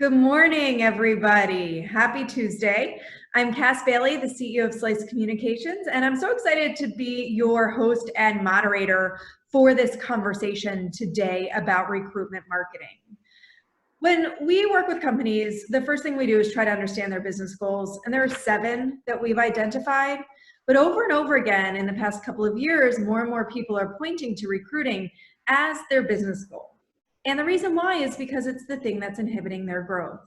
Good morning, everybody. Happy Tuesday. I'm Cass Bailey, the CEO of Slice Communications, and I'm so excited to be your host and moderator for this conversation today about recruitment marketing. When we work with companies, the first thing we do is try to understand their business goals, and there are 7 that we've identified. But over and over again in the past couple of years, more and more people are pointing to recruiting as their business goal. And the reason why is because it's the thing that's inhibiting their growth.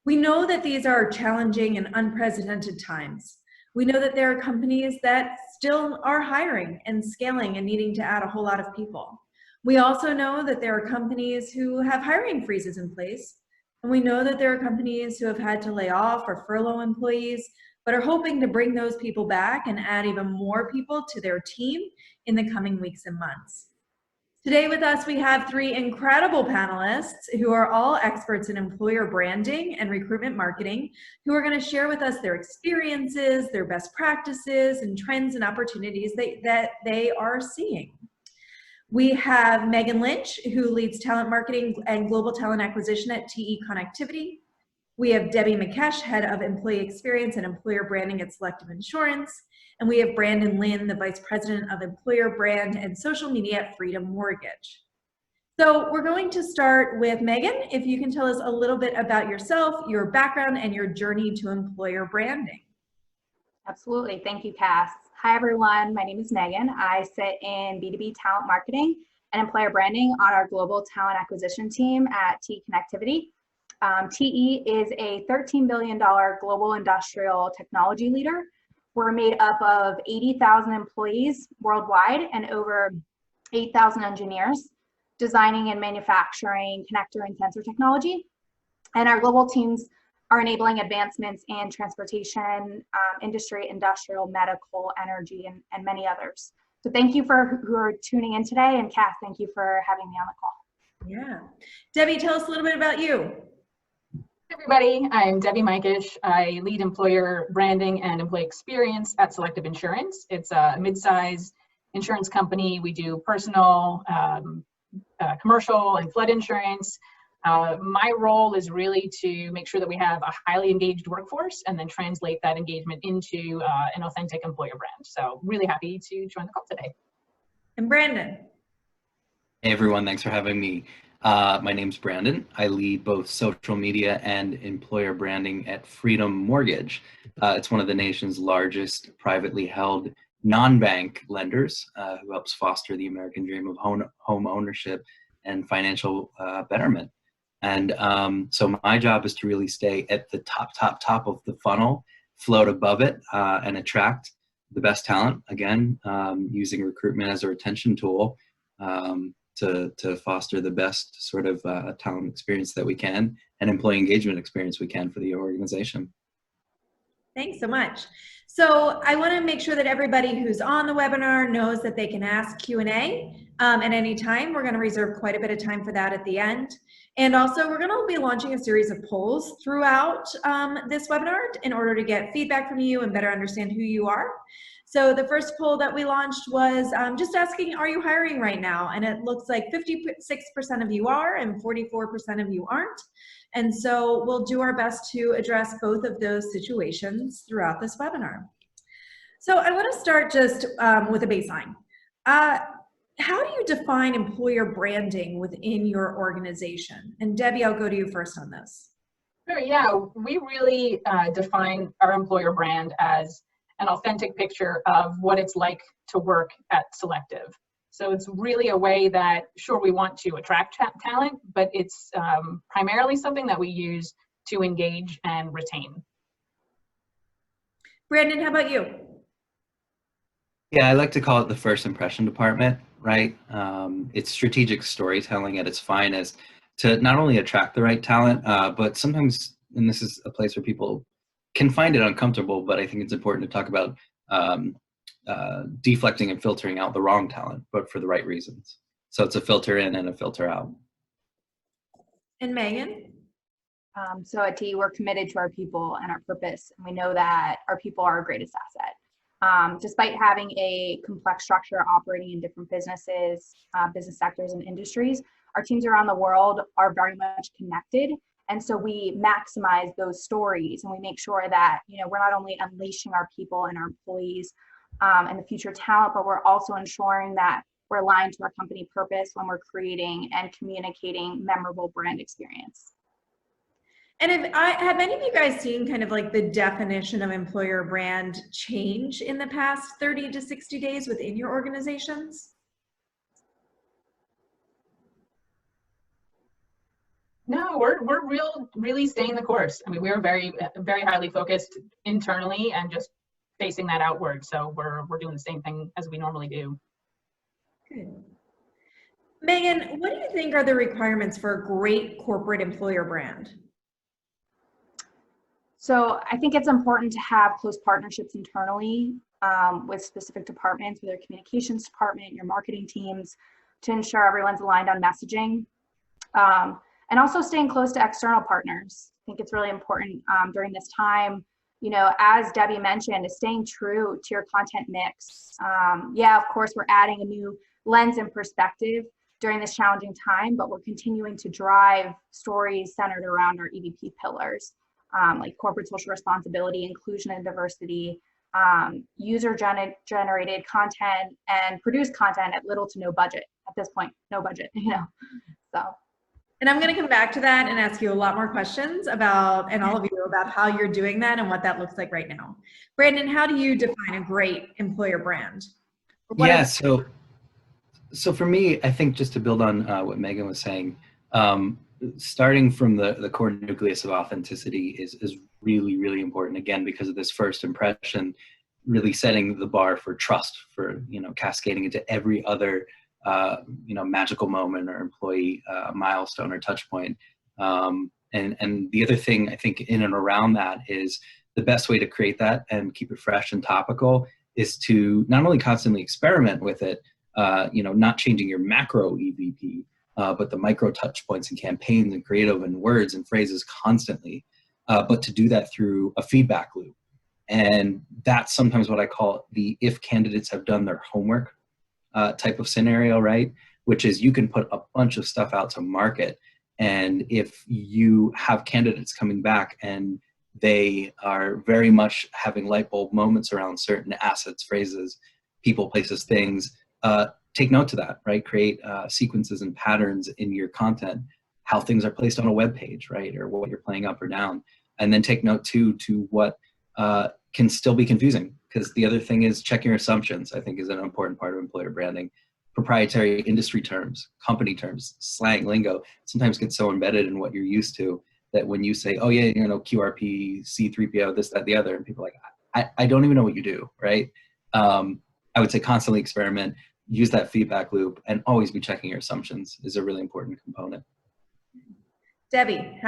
We know that these are challenging and unprecedented times. We know that there are companies that still are hiring and scaling and needing to add a whole lot of people. We also know that there are companies who have hiring freezes in place. And we know that there are companies who have had to lay off or furlough employees, but are hoping to bring those people back and add even more people to their team in the coming weeks and months. Today with us, we have 3 incredible panelists who are all experts in employer branding and recruitment marketing, who are going to share with us their experiences, their best practices, and trends and opportunities that they are seeing. We have Meaghan Lynch, who leads talent marketing and global talent acquisition at TE Connectivity. We have Debbie McKesh, head of employee experience and employer branding at Selective Insurance. And we have Brandon Lynn, the vice president of employer brand and social media at Freedom Mortgage. So we're going to start with Meaghan. If you can tell us a little bit about yourself, your background, and your journey to employer branding. Absolutely. Thank you, Cass. Hi, everyone. My name is Meaghan. I sit in B2B talent marketing and employer branding on our global talent acquisition team at TE Connectivity. TE is a $13 billion global industrial technology leader. We're made up of 80,000 employees worldwide and over 8,000 engineers designing and manufacturing connector and sensor technology. And our global teams are enabling advancements in transportation, industry, industrial, medical, energy, and many others. So thank you for who are tuning in today. And Cass, thank you for having me on the call. Yeah. Debbie, tell us a little bit about you. Hey everybody, I'm Debbie McKesh. I lead employer branding and employee experience at Selective Insurance. It's a mid-size insurance company. We do personal, commercial, and flood insurance. My role is really to make sure that we have a highly engaged workforce and then translate that engagement into an authentic employer brand. So really happy to join the call today. And Brandon. Hey everyone, thanks for having me. My name's Brandon. I lead both social media and employer branding at Freedom Mortgage. It's one of the nation's largest privately held non-bank lenders who helps foster the American dream of home ownership and financial betterment. And so my job is to really stay at the top of the funnel, float above it, and attract the best talent, again, using recruitment as a retention tool. To foster the best sort of talent experience that we can and employee engagement experience we can for the organization. Thanks so much. So I want to make sure that everybody who's on the webinar knows that they can ask Q&A at any time. We're going to reserve quite a bit of time for that at the end. And also we're going to be launching a series of polls throughout this webinar in order to get feedback from you and better understand who you are. So the first poll that we launched was just asking, are you hiring right now? And it looks like 56% of you are and 44% of you aren't. And so we'll do our best to address both of those situations throughout this webinar. So I want to start just with a baseline. How do you define employer branding within your organization? And Debbie, I'll go to you first on this. Sure, yeah, we really define our employer brand as an authentic picture of what it's like to work at Selective. So it's really a way that, sure, we want to attract talent, but it's primarily something that we use to engage and retain. Brandon, how about you? Yeah, I like to call it the first impression department, right? It's strategic storytelling at its finest to not only attract the right talent, but sometimes, and this is a place where people can find it uncomfortable, but I think it's important to talk about deflecting and filtering out the wrong talent, but for the right reasons. So it's a filter in and a filter out. And Meaghan? So at TE, we're committed to our people and our purpose, and we know that our people are our greatest asset. Despite having a complex structure operating in different businesses, business sectors, and industries, our teams around the world are very much connected And so we maximize those stories, and we make sure that, you know, we're not only unleashing our people and our employees and the future talent, but we're also ensuring that we're aligned to our company purpose when we're creating and communicating memorable brand experience. And have any of you guys seen kind of like the definition of employer brand change in the past 30 to 60 days within your organizations? No, we're really staying the course. I mean, we're very highly focused internally and just facing that outward. So we're doing the same thing as we normally do. Good. Meaghan, what do you think are the requirements for a great corporate employer brand? So I think it's important to have close partnerships internally with specific departments, with your communications department, your marketing teams, to ensure everyone's aligned on messaging. And also staying close to external partners. I think it's really important during this time, you know, as Debbie mentioned, is staying true to your content mix. Yeah, of course, we're adding a new lens and perspective during this challenging time, but we're continuing to drive stories centered around our EVP pillars, like corporate social responsibility, inclusion and diversity, user-generated content, and produced content at little to no budget. At this point, no budget, you know, so. And I'm going to come back to that and ask you a lot more questions about, and all of you, about how you're doing that and what that looks like right now. Brandon, how do you define a great employer brand? Yeah, so for me, I think just to build on what Meaghan was saying, starting from the core nucleus of authenticity is really, really important, again, because of this first impression, really setting the bar for trust, for, you know, cascading into every other you know, magical moment or employee milestone or touch point. And the other thing I think in and around that is the best way to create that and keep it fresh and topical is to not only constantly experiment with it, you know, not changing your macro EVP, but the micro touch points and campaigns and creative and words and phrases constantly, but to do that through a feedback loop. And that's sometimes what I call the if candidates have done their homework type of scenario, right? Which is you can put a bunch of stuff out to market, and if you have candidates coming back and they are very much having light bulb moments around certain assets, phrases, people, places, things, take note to that, right? Create sequences and patterns in your content, how things are placed on a web page, right? Or what you're playing up or down. And then take note too to what can still be confusing. Because the other thing is checking your assumptions, I think, is an important part of employer branding. Proprietary industry terms, company terms, slang, lingo, sometimes get so embedded in what you're used to that when you say, oh yeah, you know, QRP, C3PO, this, that, the other, and people are like, I don't even know what you do, right? I would say constantly experiment, use that feedback loop, and always be checking your assumptions is a really important component. Debbie,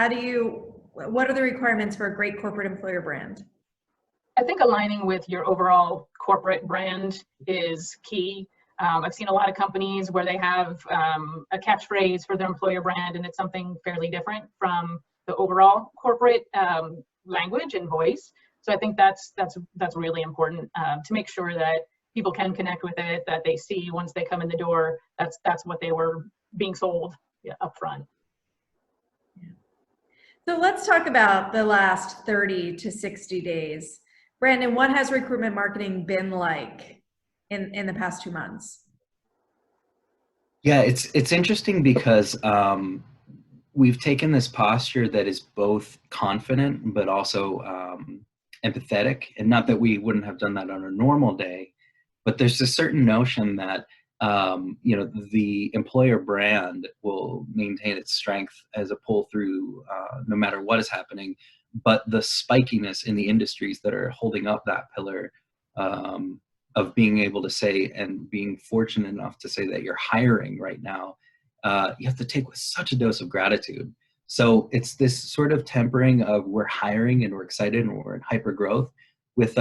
what are the requirements for a great corporate employer brand? I think aligning with your overall corporate brand is key. I've seen a lot of companies where they have a catchphrase for their employer brand, and it's something fairly different from the overall corporate language and voice. So I think that's really important to make sure that people can connect with it, that they see once they come in the door, that's what they were being sold up front. So let's talk about the last 30 to 60 days. Brandon, what has recruitment marketing been like in the past 2 months? Yeah, it's interesting because we've taken this posture that is both confident but also empathetic, and not that we wouldn't have done that on a normal day, but there's a certain notion that you know, the employer brand will maintain its strength as a pull through no matter what is happening. But the spikiness in the industries that are holding up that pillar of being able to say, and being fortunate enough to say that you're hiring right now, you have to take with such a dose of gratitude. So it's this sort of tempering of we're hiring and we're excited and we're in hyper growth with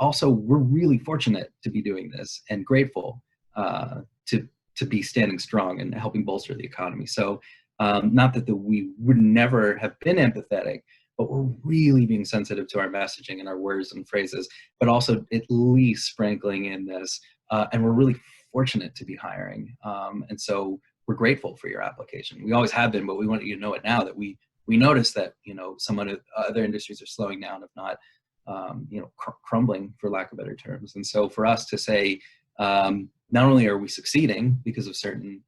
also we're really fortunate to be doing this and grateful to be standing strong and helping bolster the economy. So not that we would never have been empathetic, but we're really being sensitive to our messaging and our words and phrases, but also at least sprinkling in this. And we're really fortunate to be hiring. And so we're grateful for your application. We always have been, but we want you to know it now that we we notice that, some other industries are slowing down, if not, crumbling, for lack of better terms. And so for us to say, not only are we succeeding because of certain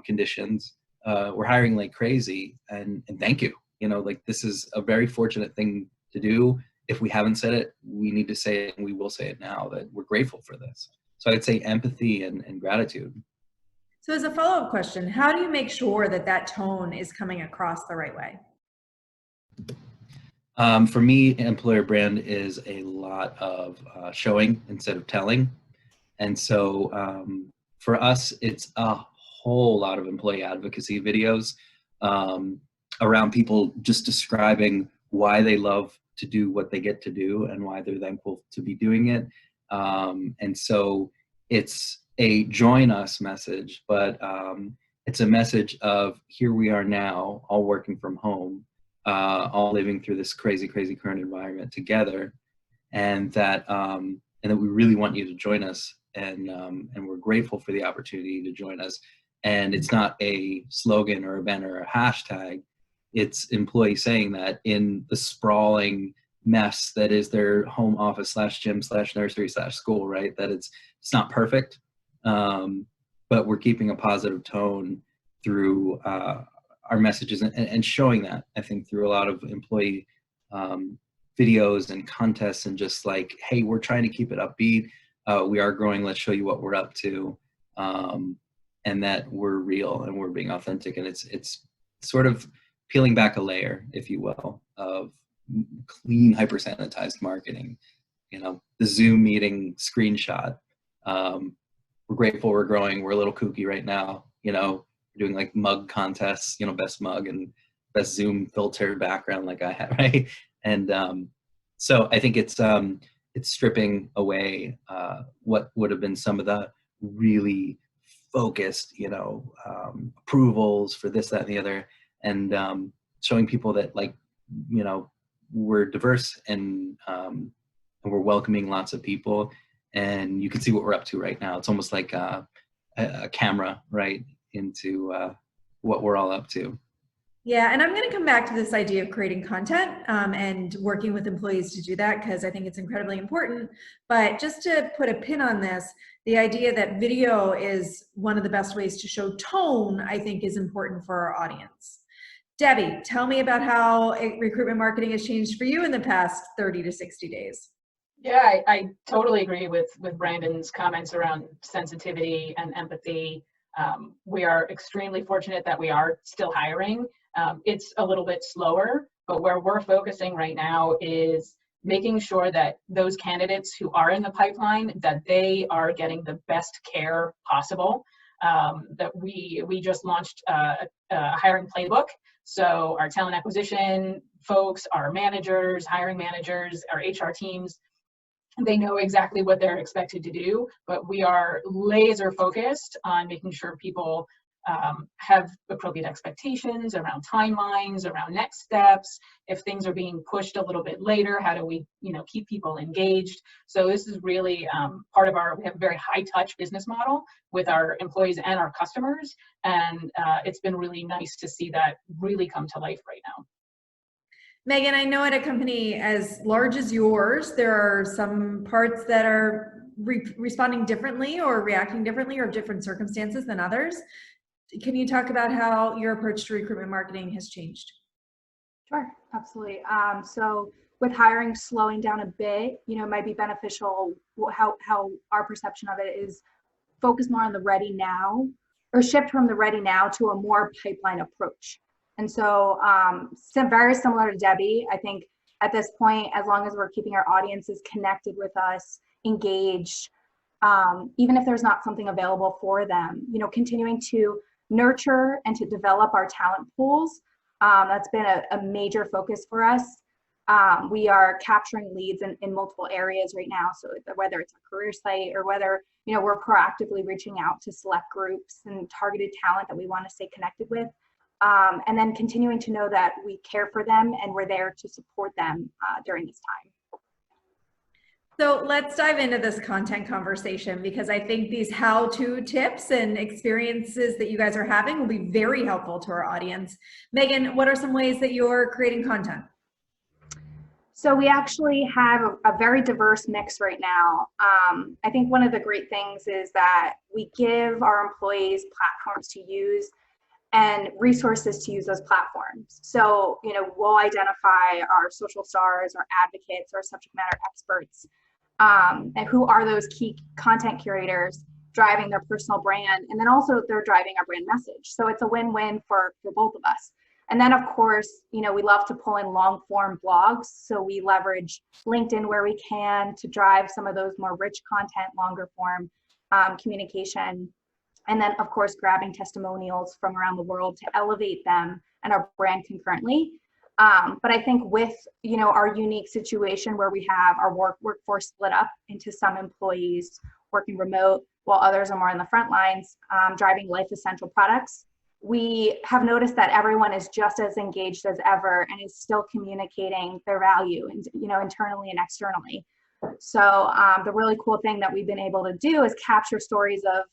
conditions, we're hiring like crazy, and thank you. Like, this is a very fortunate thing to do. If we haven't said it, we need to say it, and we will say it now, that we're grateful for this. So I'd say empathy and gratitude. So as a follow-up question, how do you make sure that tone is coming across the right way? For me, employer brand is a lot of showing instead of telling. And so for us, it's a whole lot of employee advocacy videos around people just describing why they love to do what they get to do and why they're thankful to be doing it. And so it's a join us message, but it's a message of, here we are now, all working from home, all living through this crazy current environment together, and that we really want you to join us, and we're grateful for the opportunity to join us. And it's not a slogan or a banner or a hashtag. It's employees saying that in the sprawling mess that is their home office / gym / nursery / school, right? That it's not perfect, but we're keeping a positive tone through our messages and showing that, I think, through a lot of employee videos and contests, and just like, hey, we're trying to keep it upbeat. We are growing. Let's show you what we're up to, and that we're real and we're being authentic. And it's sort of peeling back a layer, if you will, of clean, hyper sanitized marketing. The Zoom meeting screenshot. We're grateful we're growing. We're a little kooky right now. Doing like mug contests, best mug and best Zoom filter background like I have, right? And so I think it's stripping away what would have been some of the really focused, approvals for this, that, and the other, and showing people that, like, we're diverse, and we're welcoming lots of people, and you can see what we're up to right now. It's almost like a camera, right, into what we're all up to. Yeah, and I'm going to come back to this idea of creating content and working with employees to do that, because I think it's incredibly important. But just to put a pin on this, the idea that video is one of the best ways to show tone, I think, is important for our audience. Debbie, tell me about how recruitment marketing has changed for you in the past 30 to 60 days. Yeah, I totally agree with Brandon's comments around sensitivity and empathy. We are extremely fortunate that we are still hiring. It's a little bit slower, but where we're focusing right now is making sure that those candidates who are in the pipeline, that they are getting the best care possible. That we just launched a hiring playbook. So our talent acquisition folks, our managers, hiring managers, our HR teams, they know exactly what they're expected to do, but we are laser focused on making sure people have appropriate expectations around timelines, around next steps. If things are being pushed a little bit later, how do we, keep people engaged? So this is really part of we have a very high touch business model with our employees and our customers. And it's been really nice to see that really come to life right now. Meaghan, I know at a company as large as yours, there are some parts that are responding differently or reacting differently, or different circumstances than others. Can you talk about how your approach to recruitment marketing has changed? Sure, absolutely. So with hiring slowing down a bit, it might be beneficial. How our perception of it is focus more on the ready now, or shift from the ready now to a more pipeline approach. And so very similar to Debbie, I think at this point, as long as we're keeping our audiences connected with us, engaged, even if there's not something available for them, continuing to nurture and to develop our talent pools. That's been a major focus for us. We are capturing leads in multiple areas right now. So whether it's a career site, or whether, we're proactively reaching out to select groups and targeted talent that we want to stay connected with. And then continuing to know that we care for them and we're there to support them during this time. So let's dive into this content conversation, because I think these how-to tips and experiences that you guys are having will be very helpful to our audience. Meaghan, what are some ways that you're creating content? So we actually have a very diverse mix right now. I think one of the great things is that we give our employees platforms to use and resources to use those platforms. So, we'll identify our social stars, our advocates, our subject matter experts, and who are those key content curators driving their personal brand, and then also they're driving our brand message. So it's a win-win for both of us. And then of course, we love to pull in long form blogs. So we leverage LinkedIn where we can to drive some of those more rich content, longer form communication. And then of course, grabbing testimonials from around the world to elevate them and our brand concurrently. But I think with, our unique situation where we have our workforce split up into some employees working remote while others are more on the front lines, driving life essential products, we have noticed that everyone is just as engaged as ever and is still communicating their value, and internally and externally. So the really cool thing that we've been able to do is capture stories of,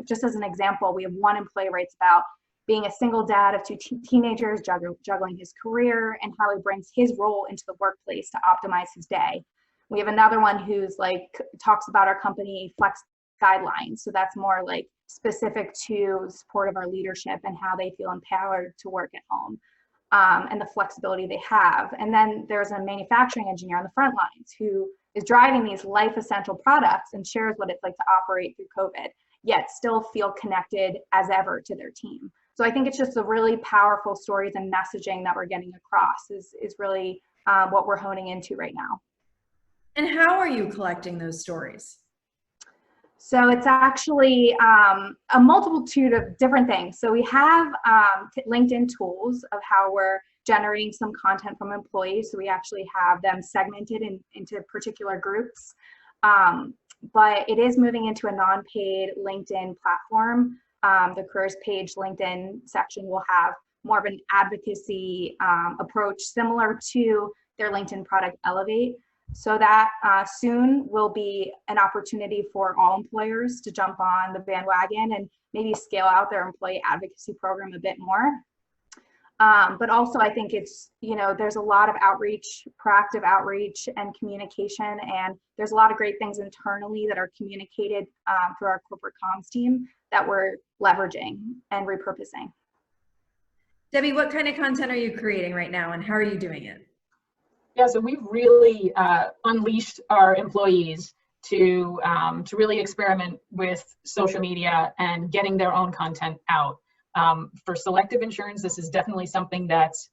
just as an example, we have one employee writes about being a single dad of two teenagers, juggling his career, and how he brings his role into the workplace to optimize his day. We have another one who's talks about our company Flex guidelines. So that's more specific to support of our leadership and how they feel empowered to work at home, and the flexibility they have. And then there's a manufacturing engineer on the front lines who is driving these life essential products and shares what it's like to operate through COVID, yet still feel connected as ever to their team. So I think it's just the really powerful stories and messaging that we're getting across is really what we're honing into right now. And how are you collecting those stories? So it's actually a multitude of different things. So we have LinkedIn tools of how we're generating some content from employees. So we actually have them segmented into particular groups. But it is moving into a non-paid LinkedIn platform. The careers page LinkedIn section will have more of an advocacy approach similar to their LinkedIn product Elevate. So that soon will be an opportunity for all employers to jump on the bandwagon and maybe scale out their employee advocacy program a bit more. But also I think it's, there's a lot of outreach, proactive outreach and communication, and there's a lot of great things internally that are communicated through our corporate comms team that we're leveraging and repurposing. Debbie, what kind of content are you creating right now and how are you doing it? Yeah, so we've really unleashed our employees to really experiment with social media and getting their own content out. For Selective Insurance, this is definitely something that's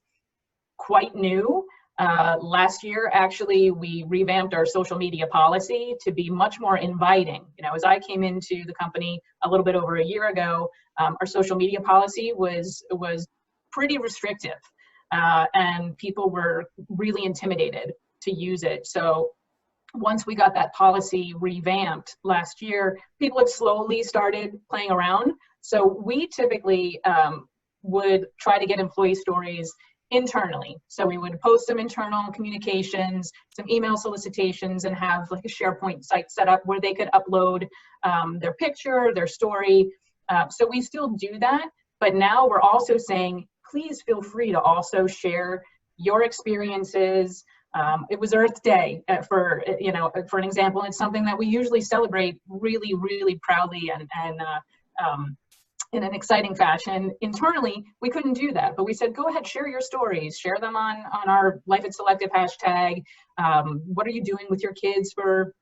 quite new. Last year, actually, we revamped our social media policy to be much more inviting. As I came into the company a little bit over a year ago, our social media policy was pretty restrictive. And people were really intimidated to use it. So once we got that policy revamped last year, people have slowly started playing around. So we typically would try to get employee stories internally. So we would post some internal communications, some email solicitations, and have a SharePoint site set up where they could upload their picture, their story. So we still do that, but now we're also saying, please feel free to also share your experiences. It was Earth Day for an example. It's something that we usually celebrate really, really proudly and in an exciting fashion. Internally, we couldn't do that, but we said, go ahead, share your stories, share them on our Life at Selective hashtag. What are you doing with your kids for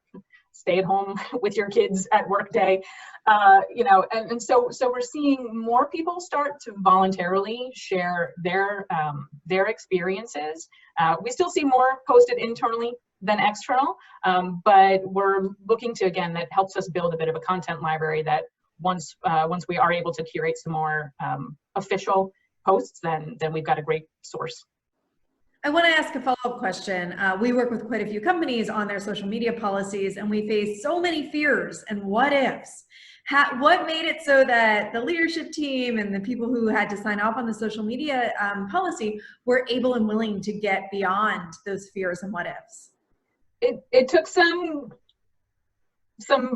stay at home with your kids at work day? And so we're seeing more people start to voluntarily share their experiences. We still see more posted internally than external, but we're looking to, again, that helps us build a bit of a content library that once we are able to curate some more official posts, then we've got a great source. I want to ask a follow-up question. We work with quite a few companies on their social media policies, and we face so many fears and what ifs. What made it so that the leadership team and the people who had to sign off on the social media policy were able and willing to get beyond those fears and what ifs? it took some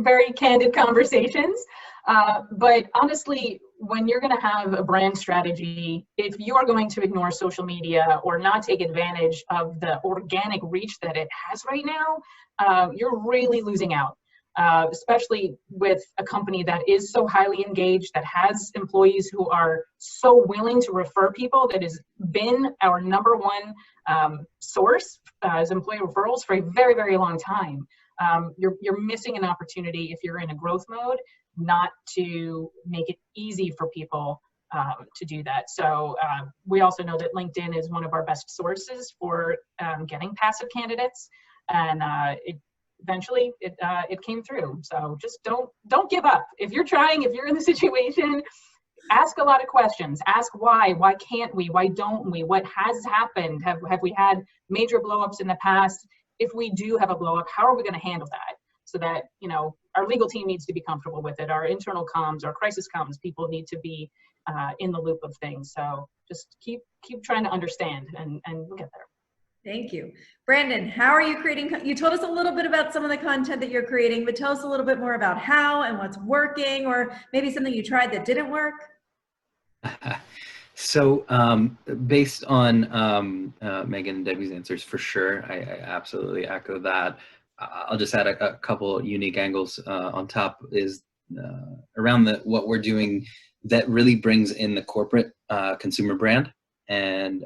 very candid conversations, but honestly, when you're going to have a brand strategy, if you are going to ignore social media or not take advantage of the organic reach that it has right now, you're really losing out. Especially with a company that is so highly engaged, that has employees who are so willing to refer people, that has been our number one source as employee referrals for a very, very long time. You're missing an opportunity if you're in a growth mode, not to make it easy for people to do that. So we also know that LinkedIn is one of our best sources for getting passive candidates, and eventually it came through. So just don't give up. If you're trying, if you're in the situation, ask a lot of questions. Ask why can't we, why don't we, what has happened, have we had major blowups in the past? If we do have a blowup, how are we going to handle that? So that, you know, our legal team needs to be comfortable with it, our internal comms, our crisis comms people need to be in the loop of things. So just keep trying to understand, and we'll get there. Thank you. Brandon, how are you creating? You told us a little bit about some of the content that you're creating, but tell us a little bit more about how and what's working, or maybe something you tried that didn't work. So based on Meaghan and Debbie's answers, for sure, I absolutely echo that. I'll just add a couple unique angles on top is around what we're doing that really brings in the corporate consumer brand and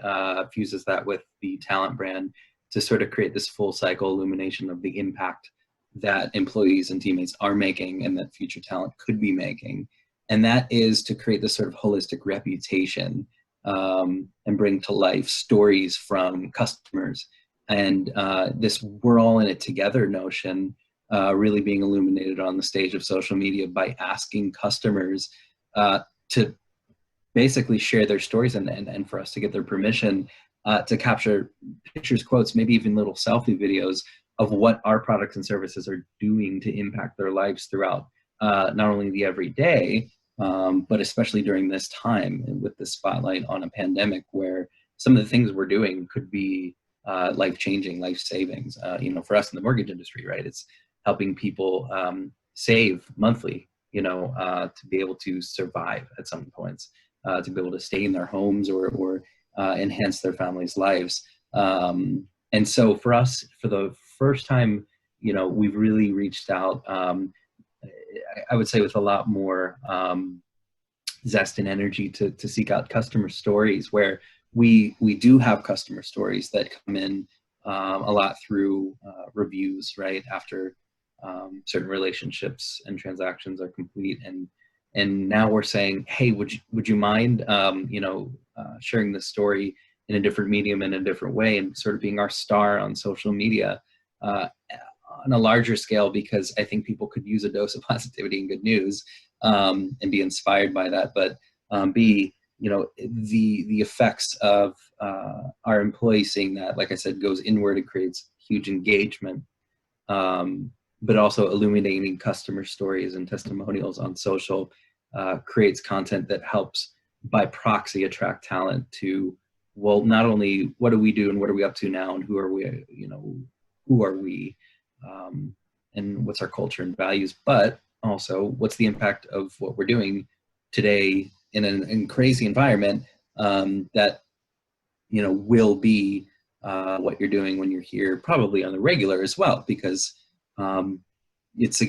fuses that with the talent brand to sort of create this full cycle illumination of the impact that employees and teammates are making and that future talent could be making. And that is to create this sort of holistic reputation and bring to life stories from customers. And this we're all in it together notion really being illuminated on the stage of social media by asking customers to basically share their stories and for us to get their permission to capture pictures, quotes, maybe even little selfie videos of what our products and services are doing to impact their lives throughout not only the everyday, but especially during this time with the spotlight on a pandemic where some of the things we're doing could be life-changing, life savings. You know, for us in the mortgage industry, right? It's helping people save monthly, you know, to be able to survive at some points, to be able to stay in their homes or enhance their families' lives. And so for us, for the first time, you know, we've really reached out, I would say with a lot more zest and energy to seek out customer stories where we do have customer stories that come in a lot through reviews, right? After certain relationships and transactions are complete. And now we're saying, hey, would you mind, you know, sharing this story in a different medium in a different way and sort of being our star on social media on a larger scale, because I think people could use a dose of positivity and good news and be inspired by that. But B, you know, the effects of our employees seeing that, like I said, goes inward. It creates huge engagement, but also illuminating customer stories and testimonials on social creates content that helps by proxy attract talent to, well, not only what do we do and what are we up to now and who are we, you know, who are we and what's our culture and values, but also what's the impact of what we're doing today in a crazy environment that, you know, will be what you're doing when you're here probably on the regular as well, because it's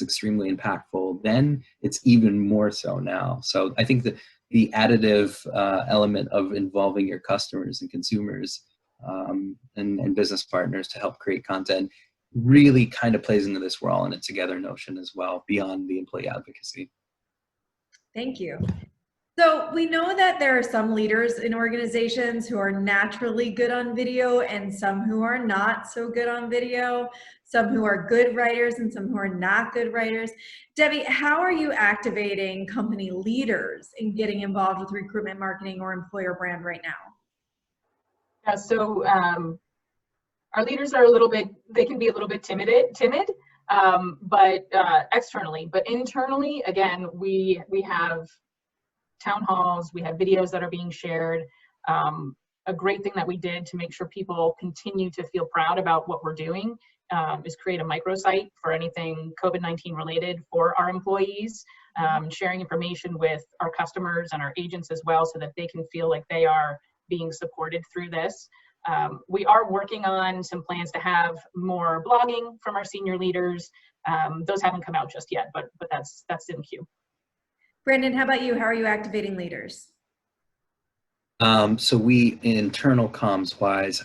extremely impactful. Then it's even more so now. So I think that the additive element of involving your customers and consumers and business partners to help create content really kind of plays into this we're all in it together notion as well, beyond the employee advocacy. Thank you. So we know that there are some leaders in organizations who are naturally good on video and some who are not so good on video, some who are good writers and some who are not good writers. Debbie, how are you activating company leaders in getting involved with recruitment marketing or employer brand right now? Yeah, so our leaders are they can be a little bit timid, but externally. But internally, again, we have town halls, we have videos that are being shared. a great thing that we did to make sure people continue to feel proud about what we're doing is create a microsite for anything COVID-19 related for our employees, sharing information with our customers and our agents as well so that they can feel like they are being supported through this. We are working on some plans to have more blogging from our senior leaders. Those haven't come out just yet, but that's in queue. Brandon, how about you? How are you activating leaders? So we, internal comms wise,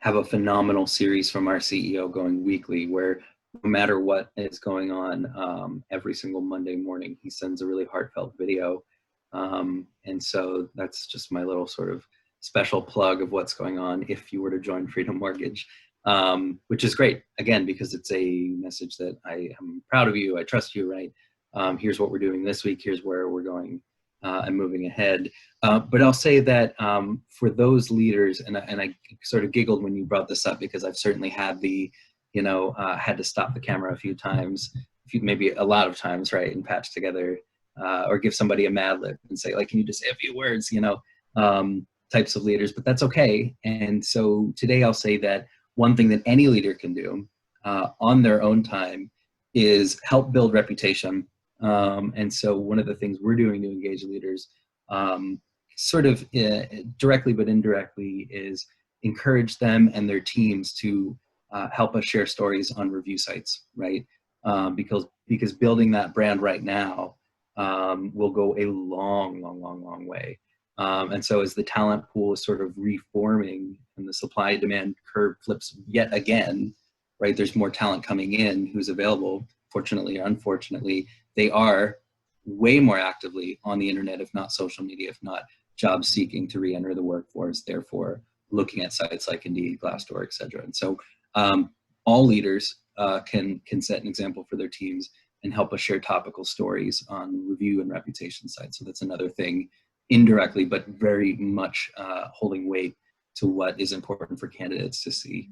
have a phenomenal series from our CEO going weekly where no matter what is going on, every single Monday morning, he sends a really heartfelt video. And so that's just my little sort of special plug of what's going on if you were to join Freedom Mortgage, which is great, again, because it's a message that I am proud of you, I trust you, right? Here's what we're doing this week, here's where we're going and moving ahead. But I'll say that for those leaders, and I sort of giggled when you brought this up because I've certainly had the, had to stop the camera a few times, maybe a lot of times, right, and patch together or give somebody a Mad Lib and say, like, can you just say a few words, types of leaders, but that's okay. And so today I'll say that one thing that any leader can do on their own time is help build reputation. And so one of the things we're doing to engage leaders sort of directly but indirectly is encourage them and their teams to help us share stories on review sites, right? Because building that brand right now will go a long way. And so as the talent pool is sort of reforming and the supply demand curve flips yet again, right, there's more talent coming in who's available. Fortunately or unfortunately, they are way more actively on the internet, if not social media, if not job seeking to re-enter the workforce, therefore looking at sites like Indeed, Glassdoor, et cetera. And so all leaders can set an example for their teams and help us share topical stories on review and reputation sites. So that's another thing indirectly, but very much holding weight to what is important for candidates to see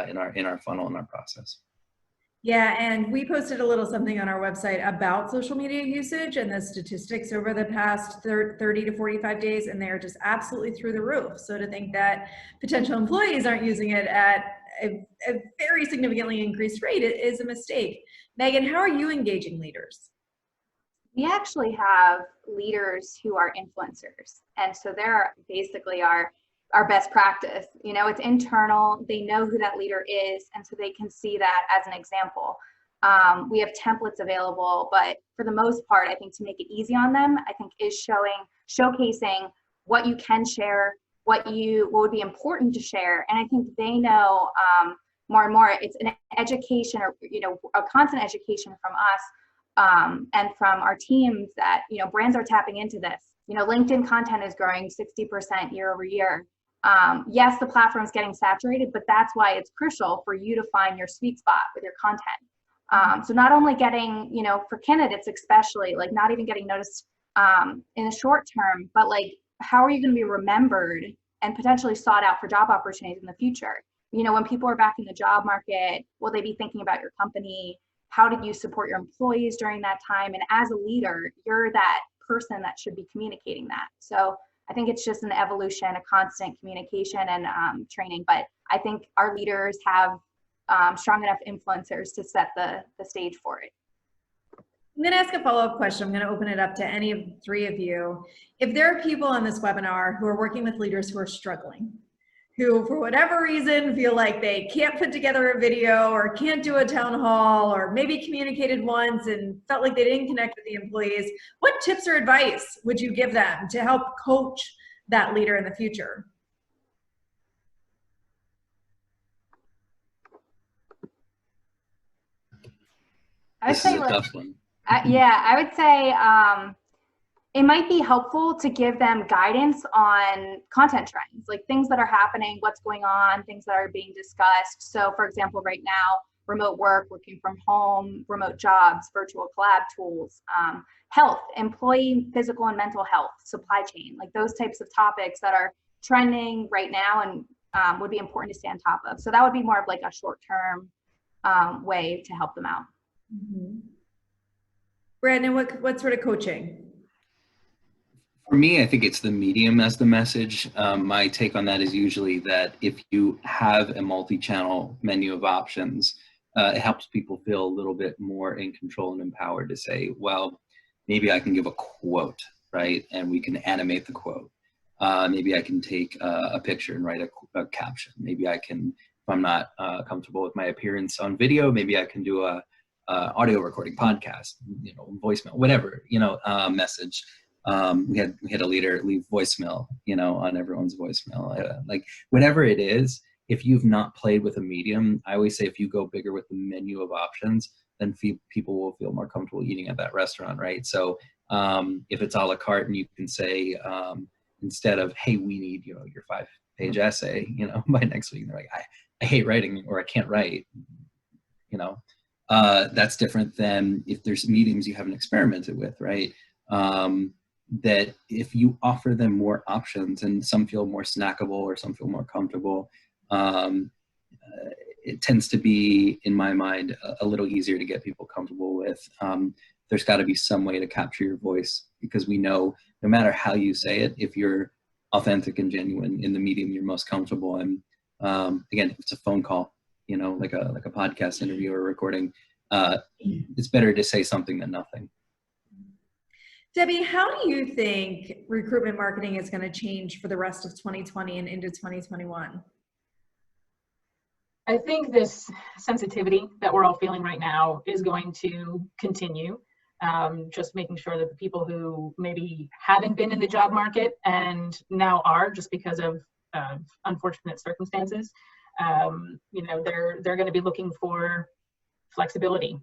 in our funnel and our process. Yeah, and we posted a little something on our website about social media usage and the statistics over the past 30 to 45 days, and they are just absolutely through the roof. So to think that potential employees aren't using it at a very significantly increased rate is a mistake. Meaghan, how are you engaging leaders? We actually have leaders who are influencers. And so they're basically our best practice. It's internal. They know who that leader is. And so they can see that as an example. We have templates available, but for the most part, I think to make it easy on them, I think is showcasing what you can share, what would be important to share. And I think they know more and more. It's an education or, a constant education from us and from our teams that, brands are tapping into this. LinkedIn content is growing 60% year over year. Yes, the platform is getting saturated, but that's why it's crucial for you to find your sweet spot with your content. So not only getting, for candidates especially, like not even getting noticed in the short term, but like how are you going to be remembered and potentially sought out for job opportunities in the future? When people are back in the job market, will they be thinking about your company? How did you support your employees during that time? And as a leader, you're that person that should be communicating that. So I think it's just an evolution, a constant communication and training. But I think our leaders have strong enough influencers to set the stage for it. I'm going to ask a follow-up question. I'm going to open it up to any of the three of you. If there are people on this webinar who are working with leaders who are struggling, who for whatever reason feel like they can't put together a video or can't do a town hall or maybe communicated once and felt like they didn't connect with the employees, what tips or advice would you give them to help coach that leader in the future? I would This say, is a tough one. I would say it might be helpful to give them guidance on content trends, like things that are happening, what's going on, things that are being discussed. So for example, right now, remote work, working from home, remote jobs, virtual collab tools, health, employee physical and mental health, supply chain, like those types of topics that are trending right now and would be important to stay on top of. So that would be more of like a short-term way to help them out. Mm-hmm. Brandon, what sort of coaching? For me, I think it's the medium as the message. My take on that is usually that if you have a multi-channel menu of options, it helps people feel a little bit more in control and empowered to say, well, maybe I can give a quote, right? And we can animate the quote. Maybe I can take a picture and write a caption. Maybe I can, if I'm not comfortable with my appearance on video, maybe I can do a audio recording, podcast, voicemail, whatever, message. We had a leader leave voicemail, on everyone's voicemail. Like whatever it is, if you've not played with a medium, I always say if you go bigger with the menu of options, then people will feel more comfortable eating at that restaurant, right? So if it's a la carte and you can say, instead of, hey, we need, your 5-page essay, by next week, they're like, I hate writing, or I can't write, that's different than if there's mediums you haven't experimented with, right? That if you offer them more options and some feel more snackable or some feel more comfortable, it tends to be, in my mind, a little easier to get people comfortable with. There's got to be some way to capture your voice, because we know no matter how you say it, if you're authentic and genuine in the medium you're most comfortable in, again, if it's a phone call, like a podcast interview or recording, it's better to say something than nothing. Debbie, how do you think recruitment marketing is going to change for the rest of 2020 and into 2021? I think this sensitivity that we're all feeling right now is going to continue. Just making sure that the people who maybe haven't been in the job market and now are, just because of unfortunate circumstances, they're going to be looking for flexibility.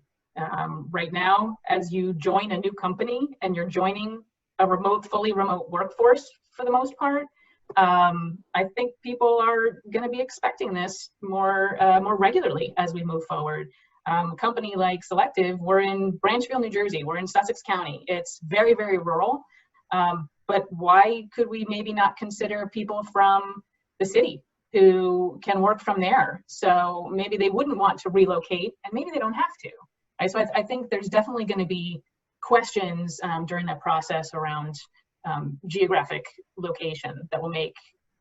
Right now, as you join a new company and you're joining a fully remote workforce for the most part, I think people are going to be expecting this more regularly as we move forward. A company like Selective, we're in Branchville, New Jersey. We're in Sussex County. It's very, very rural. But why could we maybe not consider people from the city who can work from there? So maybe they wouldn't want to relocate, and maybe they don't have to. Right? So I think there's definitely going to be questions during that process around geographic location that will make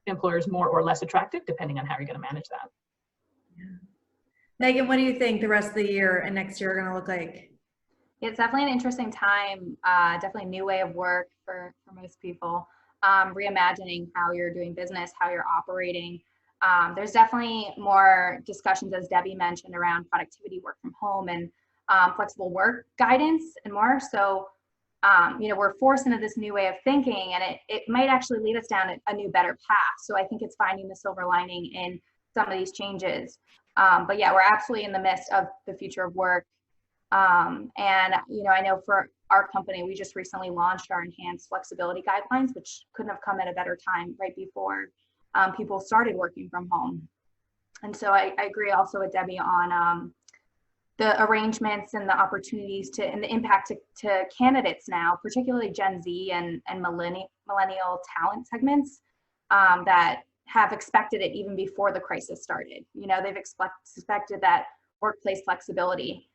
employers more or less attractive, depending on how you're going to manage that. Yeah. Meaghan, what do you think the rest of the year and next year are going to look like? It's definitely an interesting time, definitely a new way of work for most people, reimagining how you're doing business, how you're operating. There's definitely more discussions, as Debbie mentioned, around productivity, work from home, and flexible work guidance and more. So, we're forced into this new way of thinking, and it might actually lead us down a new, better path. So I think it's finding the silver lining in some of these changes. But yeah, we're absolutely in the midst of the future of work. And, I know for our company, we just recently launched our enhanced flexibility guidelines, which couldn't have come at a better time right before people started working from home. And so I agree also with Debbie on the arrangements and the opportunities and the impact to candidates now, particularly Gen Z and millennial talent segments that have expected it even before the crisis started. They've expected that workplace flexibility.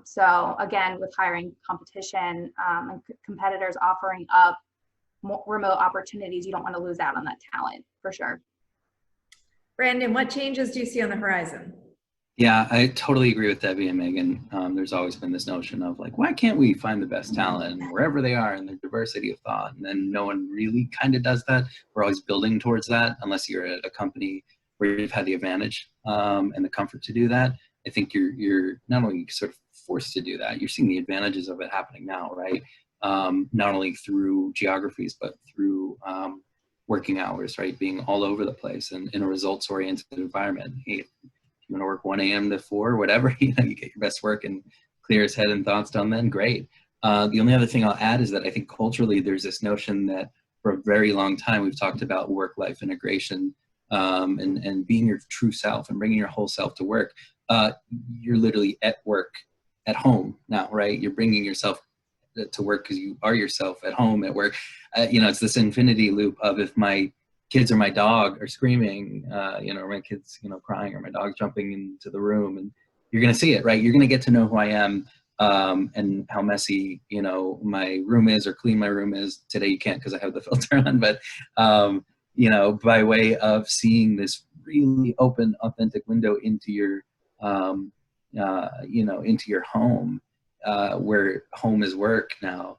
So again, with hiring competition and competitors offering up more remote opportunities, you don't want to lose out on that talent, for sure. Brandon, what changes do you see on the horizon? Yeah, I totally agree with Debbie and Meaghan. There's always been this notion of like, why can't we find the best talent wherever they are in their diversity of thought? And then no one really kind of does that. We're always building towards that, unless you're at a company where you've had the advantage and the comfort to do that. I think you're not only sort of forced to do that, you're seeing the advantages of it happening now, right? Not only through geographies, but through working hours, right? Being all over the place and in a results-oriented environment. Hey, you want to work 1 a.m. to 4, whatever, you get your best work and clearest head and thoughts done then, great. The only other thing I'll add is that I think culturally there's this notion that for a very long time we've talked about work-life integration and being your true self and bringing your whole self to work. You're literally at work at home now, right? You're bringing yourself to work because you are yourself at home, at work. It's this infinity loop of if my kids or my dog are screaming, or my kids, crying, or my dog jumping into the room, and you're going to see it, right? You're going to get to know who I am and how messy, my room is or clean my room is. Today you can't because I have the filter on, but, by way of seeing this really open, authentic window into your, into your home, where home is work now.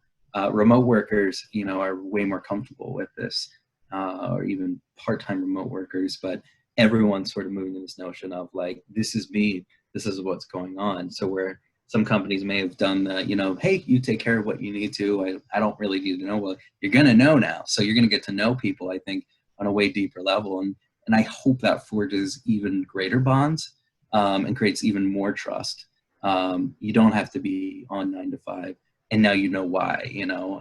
Remote workers, are way more comfortable with this, or even part-time remote workers, but everyone's sort of moving to this notion of like, this is me, this is what's going on. So where some companies may have done the, hey, you take care of what you need to. I don't really need to know. Well, you're going to know now. So you're going to get to know people, I think, on a way deeper level. And I hope that forges even greater bonds, and creates even more trust. You don't have to be on 9 to 5. And now you know why,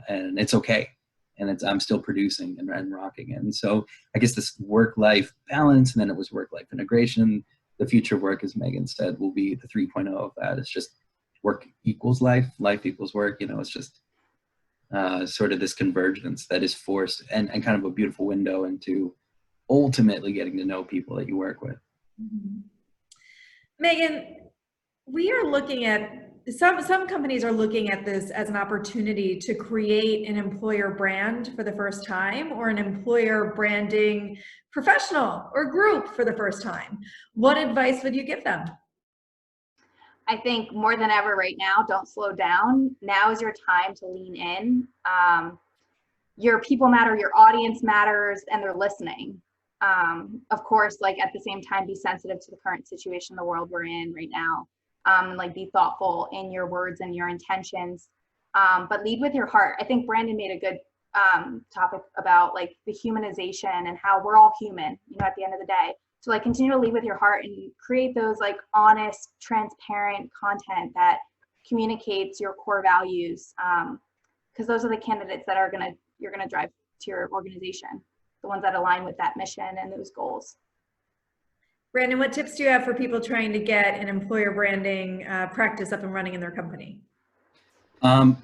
and it's okay. And I'm still producing and rocking it. And so I guess this work-life balance, and then it was work-life integration. The future of work, as Meaghan said, will be the 3.0 of that. It's just work equals life, life equals work. It's just sort of this convergence that is forced and kind of a beautiful window into ultimately getting to know people that you work with. Mm-hmm. Meaghan, we are looking at, some companies are looking at this as an opportunity to create an employer brand for the first time, or an employer branding professional or group for the first time. What advice would you give them? I think more than ever right now, don't slow down. Now is your time to lean in. Your people matter, your audience matters, and they're listening. Of course, like at the same time, be sensitive to the current situation, the world we're in right now. Like be thoughtful in your words and your intentions, but lead with your heart. I think Brandon made a good topic about like the humanization and how we're all human, at the end of the day. So like continue to lead with your heart and create those like honest, transparent content that communicates your core values, because those are the candidates that you're gonna drive to your organization, the ones that align with that mission and those goals. Brandon, what tips do you have for people trying to get an employer branding practice up and running in their company? I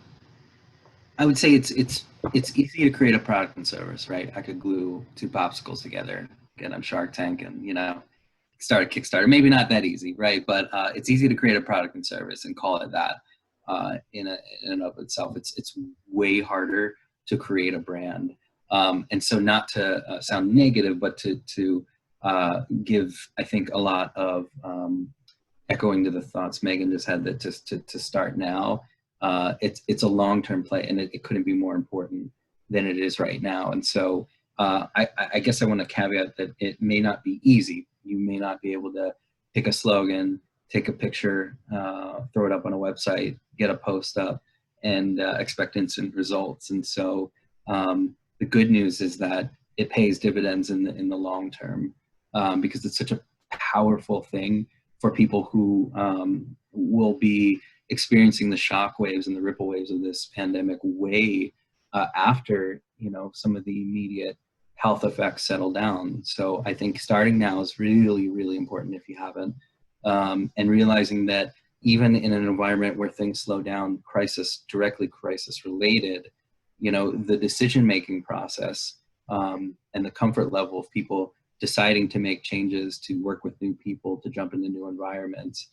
would say it's easy to create a product and service, right? I could glue 2 popsicles together, get on Shark Tank, and start a Kickstarter. Maybe not that easy, right? But it's easy to create a product and service and call it that. In and of itself, it's way harder to create a brand. And so, not to sound negative, but to give, I think, a lot of echoing to the thoughts Meaghan just had, that to start now. It's a long-term play, and it couldn't be more important than it is right now. And so I guess I want to caveat that it may not be easy. You may not be able to pick a slogan, take a picture, throw it up on a website, get a post up, and expect instant results. And so the good news is that it pays dividends in the long term, because it's such a powerful thing for people who will be experiencing the shock waves and the ripple waves of this pandemic way after some of the immediate health effects settle down. So I think starting now is really, really important if you haven't, and realizing that even in an environment where things slow down, directly crisis related, the decision-making process and the comfort level of people deciding to make changes, to work with new people, to jump into new environments,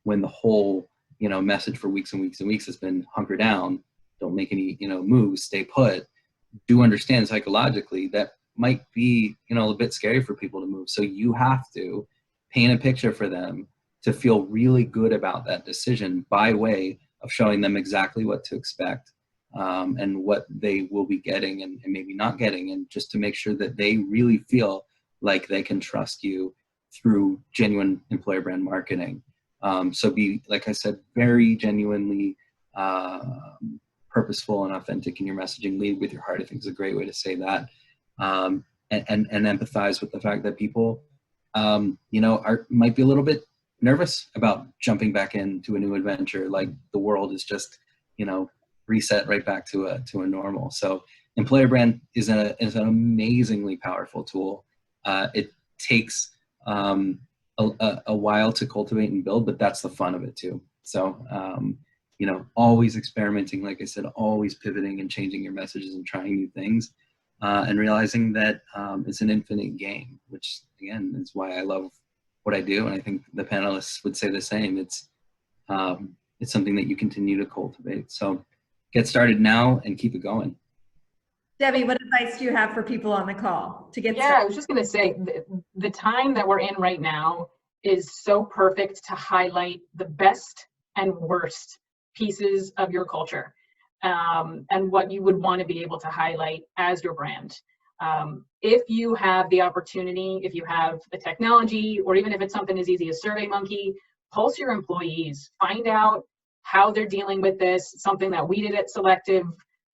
when the whole message for weeks and weeks and weeks has been hunker down, don't make any moves, stay put. Do understand psychologically that might be a bit scary for people to move. So you have to paint a picture for them to feel really good about that decision, by way of showing them exactly what to expect, and what they will be getting and maybe not getting, and just to make sure that they really feel like they can trust you through genuine employer brand marketing. So be, like I said, very genuinely purposeful and authentic in your messaging. Lead with your heart, I think, is a great way to say that. And empathize with the fact that people, might be a little bit nervous about jumping back into a new adventure. Like the world is just, reset right back to a normal. So employer brand is an amazingly powerful tool. It takes a while to cultivate and build, but that's the fun of it too. So, always experimenting, like I said, always pivoting and changing your messages and trying new things, and realizing that it's an infinite game, which again is why I love what I do. And I think the panelists would say the same. it's something that you continue to cultivate. So get started now and keep it going. Debbie, what advice do you have for people on the call to get Yeah, started? I was just going to say the time that we're in right now is so perfect to highlight the best and worst pieces of your culture, and what you would want to be able to highlight as your brand. If you have the opportunity, if you have the technology, or even if it's something as easy as SurveyMonkey, pulse your employees, find out how they're dealing with this. Something that we did at Selective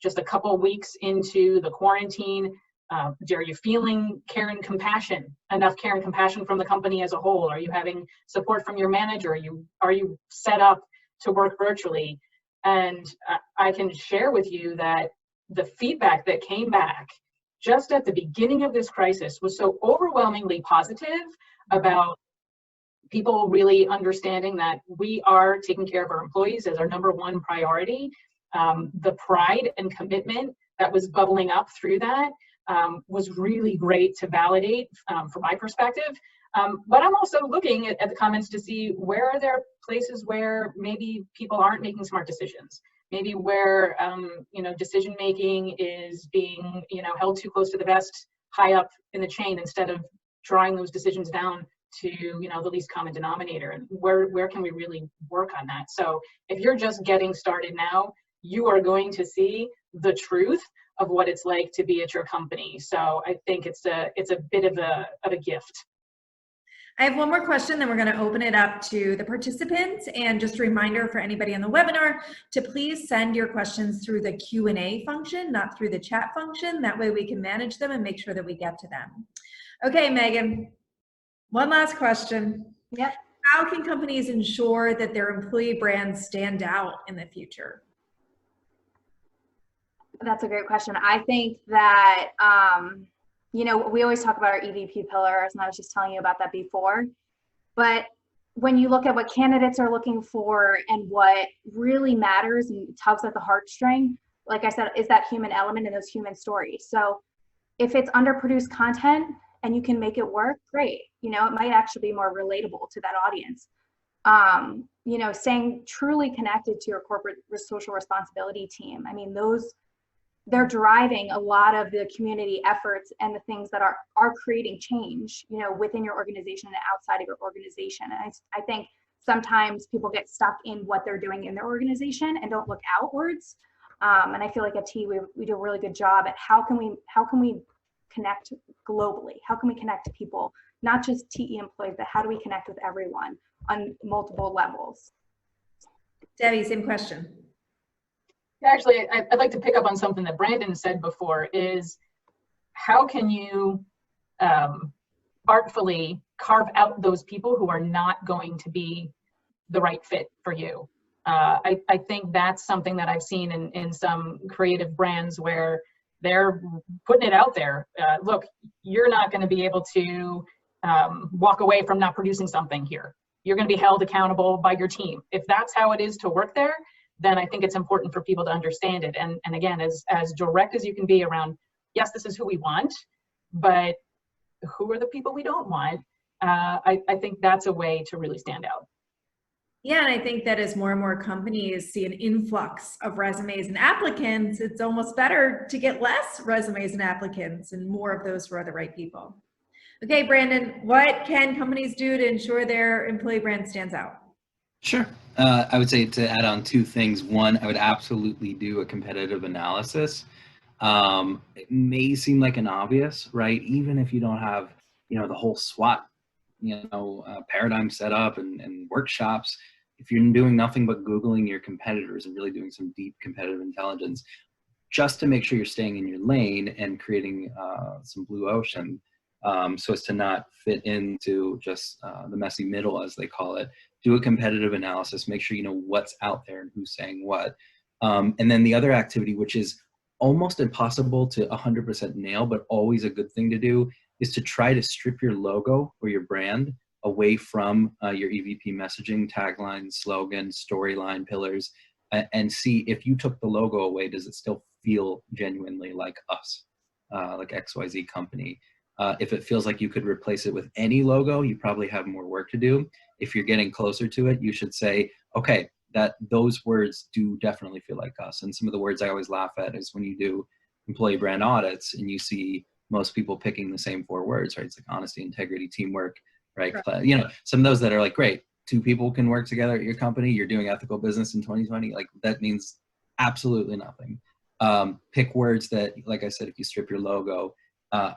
just a couple of weeks into the quarantine. Are you feeling care and compassion, enough care and compassion from the company as a whole? Are you having support from your manager? Are you set up to work virtually? And I can share with you that the feedback that came back just at the beginning of this crisis was so overwhelmingly positive about people really understanding that we are taking care of our employees as our #1 priority. The pride and commitment that was bubbling up through that was really great to validate from my perspective. But I'm also looking at the comments to see where are there places where maybe people aren't making smart decisions. Maybe where decision making is being held too close to the vest, high up in the chain, instead of drawing those decisions down to the least common denominator. And where can we really work on that? So if you're just getting started now, you are going to see the truth of what it's like to be at your company. So I think it's a bit of a gift. I have one more question, then we're going to open it up to the participants. And just a reminder for anybody on the webinar to please send your questions through the Q&A function, not through the chat function. That way we can manage them and make sure that we get to them. Okay, Meaghan, one last question. Yep. How can companies ensure that their employee brands stand out in the future? That's a great question. I think that, we always talk about our EVP pillars, and I was just telling you about that before. But when you look at what candidates are looking for and what really matters and tugs at the heartstring, like I said, is that human element and those human stories. So if it's underproduced content and you can make it work, great. It might actually be more relatable to that audience. Staying truly connected to your corporate social responsibility team. I mean, they're driving a lot of the community efforts and the things that are creating change, within your organization and outside of your organization. And I think sometimes people get stuck in what they're doing in their organization and don't look outwards. And I feel like at T, we do a really good job at how can we connect globally? How can we connect to people, not just TE employees, but how do we connect with everyone on multiple levels? Debbie, same question. Actually, I'd like to pick up on something that Brandon said before, is how can you artfully carve out those people who are not going to be the right fit for you? I think that's something that I've seen in some creative brands where they're putting it out there. Look, you're not going to be able to walk away from not producing something here. You're going to be held accountable by your team. If that's how it is to work there, then I think it's important for people to understand it. And again, as direct as you can be around, yes, this is who we want, but who are the people we don't want? I think that's a way to really stand out. Yeah, and I think that as more and more companies see an influx of resumes and applicants, it's almost better to get less resumes and applicants and more of those who are the right people. Okay, Brandon, what can companies do to ensure their employee brand stands out? Sure. I would say to add on 2 things. One, I would absolutely do a competitive analysis. It may seem like an obvious, right? Even if you don't have, the whole SWOT, paradigm set up and workshops, if you're doing nothing but Googling your competitors and really doing some deep competitive intelligence, just to make sure you're staying in your lane and creating some blue ocean, so as to not fit into just the messy middle, as they call it. Do a competitive analysis, make sure you know what's out there and who's saying what. And then the other activity, which is almost impossible to 100% nail, but always a good thing to do, is to try to strip your logo or your brand away from your EVP messaging, tagline, slogan, storyline, pillars, and see if you took the logo away, does it still feel genuinely like us, like XYZ company? If it feels like you could replace it with any logo, you probably have more work to do. If you're getting closer to it, you should say, okay, that those words do definitely feel like us. And some of the words I always laugh at is when you do employee brand audits and you see most people picking the same 4 words, right? It's like honesty, integrity, teamwork, right? Sure. You know, some of those that are like, great, 2 people can work together at your company, you're doing ethical business in 2020, like that means absolutely nothing. Pick words that, like I said, if you strip your logo,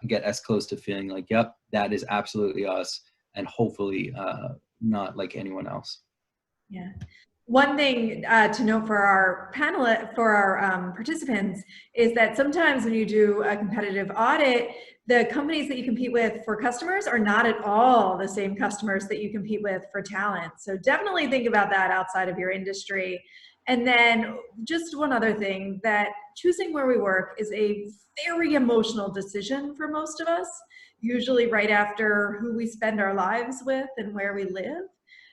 get as close to feeling like, yep, that is absolutely us, and hopefully not like anyone else. Yeah. One thing to note for our participants is that sometimes when you do a competitive audit, the companies that you compete with for customers are not at all the same customers that you compete with for talent. So definitely think about that outside of your industry. And then just one other thing, that choosing where we work is a very emotional decision for most of us, usually right after who we spend our lives with and where we live.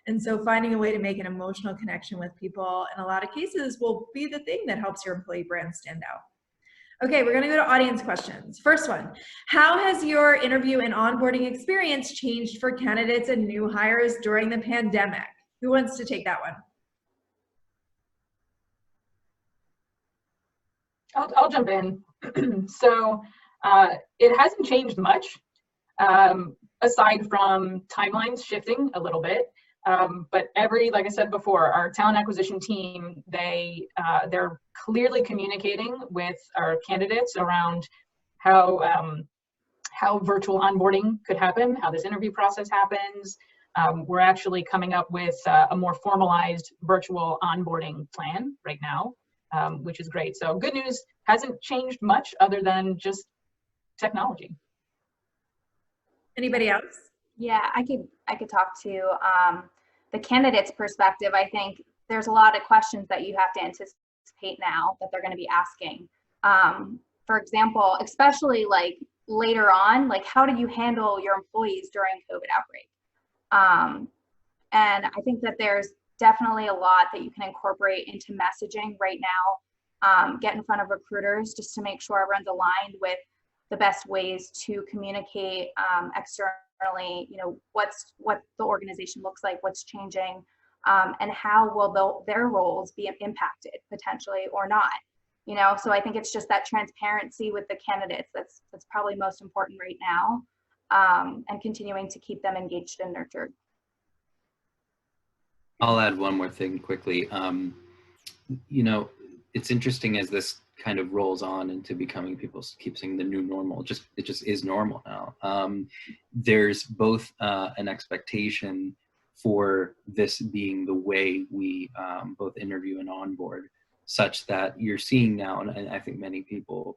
And so finding a way to make an emotional connection with people in a lot of cases will be the thing that helps your employee brand stand out. Okay, we're gonna go to audience questions. First one, how has your interview and onboarding experience changed for candidates and new hires during the pandemic? Who wants to take that one? I'll jump in. So it hasn't changed much, aside from timelines shifting a little bit. But like I said before, our talent acquisition team, they're clearly communicating with our candidates around how virtual onboarding could happen, how this interview process happens. We're actually coming up with a more formalized virtual onboarding plan right now, which is great. So good news, hasn't changed much other than just technology. Anybody else? Yeah, I could talk to the candidate's perspective. I think there's a lot of questions that you have to anticipate now that they're going to be asking. For example, especially like later on, like how do you handle your employees during COVID outbreak? And I think that there's definitely a lot that you can incorporate into messaging right now. Get in front of recruiters just to make sure everyone's aligned with the best ways to communicate externally, you know, what the organization looks like, what's changing, and how will their roles be impacted potentially or not. You know, so I think it's just that transparency with the candidates that's probably most important right now, and continuing to keep them engaged and nurtured. I'll add one more thing quickly. You know, it's interesting as this kind of rolls on into becoming, people keep saying the new normal, it just is normal now. There's both an expectation for this being the way we both interview and onboard, such that you're seeing now, and I think many people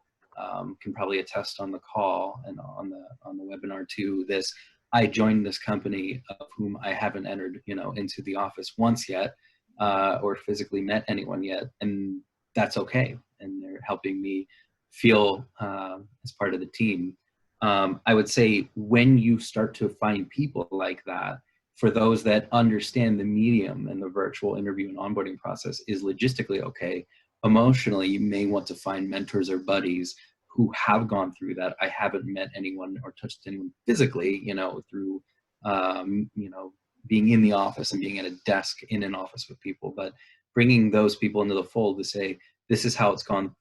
can probably attest on the call and on the webinar too, this, I joined this company of whom I haven't entered, you know, into the office once yet, or physically met anyone yet, and that's okay. And they're helping me feel as part of the team. I would say when you start to find people like that, for those that understand the medium and the virtual interview and onboarding process is logistically okay, emotionally, you may want to find mentors or buddies who have gone through that. I haven't met anyone or touched anyone physically, you know, through, you know, being in the office and being at a desk in an office with people, but bringing those people into the fold to say, this is how it's gone